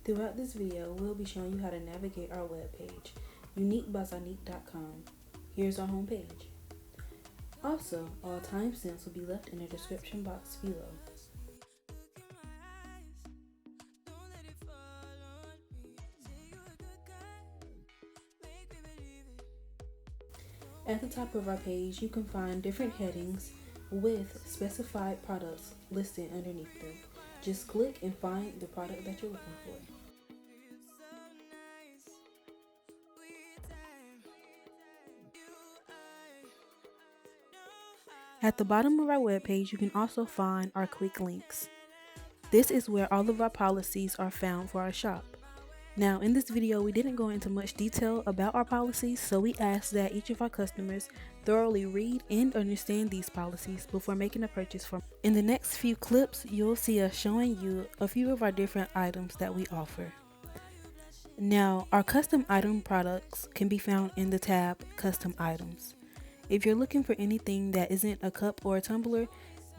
Throughout this video, we'll be showing you how to navigate our webpage, UniqueByZInique.com. Here's our homepage. Also, all timestamps will be left in the description box below. At the top of our page, you can find different headings with specified products listed underneath them. Just click and find the product that you're looking for. At the bottom of our webpage, you can also find our quick links. This is where all of our policies are found for our shop. Now, in this video, we didn't go into much detail about our policies, so we asked that each of our customers thoroughly read and understand these policies before making a purchase from. In the next few clips, you'll see us showing you a few of our different items that we offer. Now, our custom item products can be found in the tab Custom Items. If you're looking for anything that isn't a cup or a tumbler,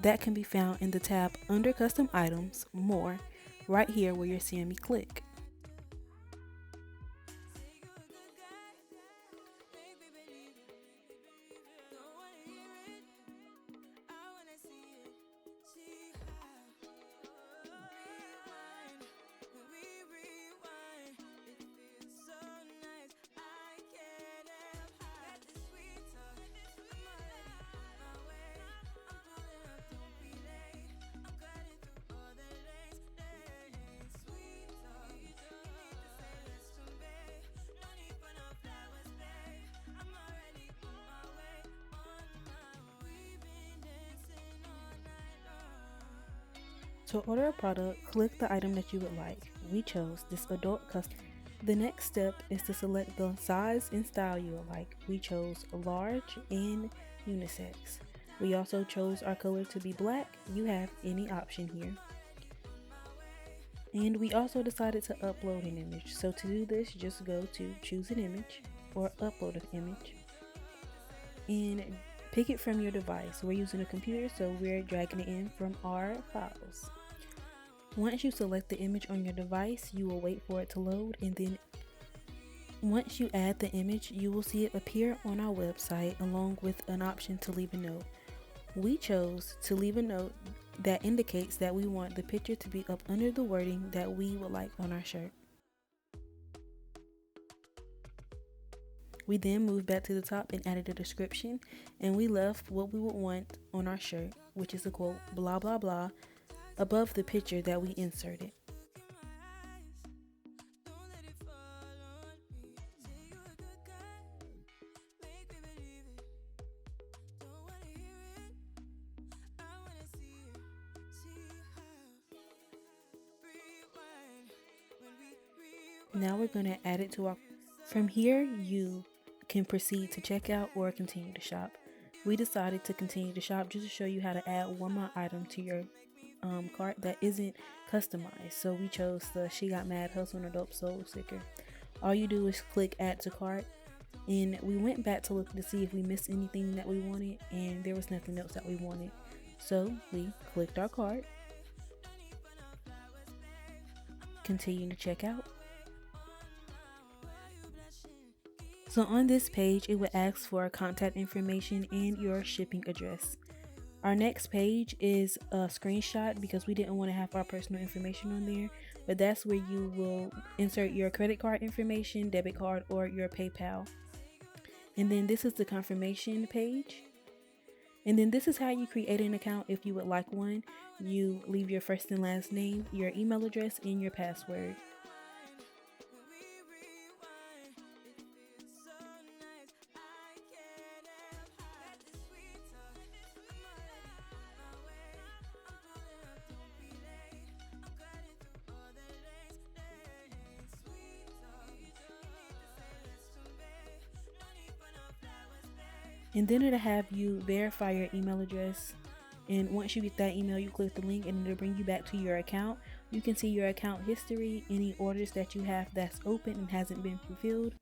that can be found in the tab under Custom Items, More, right here where you're seeing me click. To order a product, click the item that you would like. We chose this adult custom. The next step is to select the size and style you would like. We chose large and unisex. We also chose our color to be black. You have any option here. And we also decided to upload an image. So to do this, just go to choose an image or upload an image and pick it from your device. We're using a computer, so we're dragging it in from our files. Once you select the image on your device, you will wait for it to load, and then once you add the image, you will see it appear on our website along with an option to leave a note. We chose to leave a note that indicates that we want the picture to be up under the wording that we would like on our shirt. We then moved back to the top and added a description, and we left what we would want on our shirt, which is a quote, blah blah blah, above the picture that we inserted. Now we're going to add it to our. From here, you can proceed to checkout or continue to shop. We decided to continue to shop just to show you how to add one more item to your cart that isn't customized. So we chose the She Got Mad Hustle and a Dope Soul sticker. All you do is click add to cart, and we went back to look to see if we missed anything that we wanted, and there was nothing else that we wanted. So we clicked our cart, continue to check out. So on this page, it would ask for contact information and your shipping address. Our next page is a screenshot because we didn't want to have our personal information on there, but that's where you will insert your credit card information, debit card, or your PayPal. And then this is the confirmation page. And then this is how you create an account if you would like one. You leave your first and last name, your email address, and your password. And then it'll have you verify your email address, and once you get that email, you click the link and it'll bring you back to your account. You can see your account history, any orders that you have that's open and hasn't been fulfilled,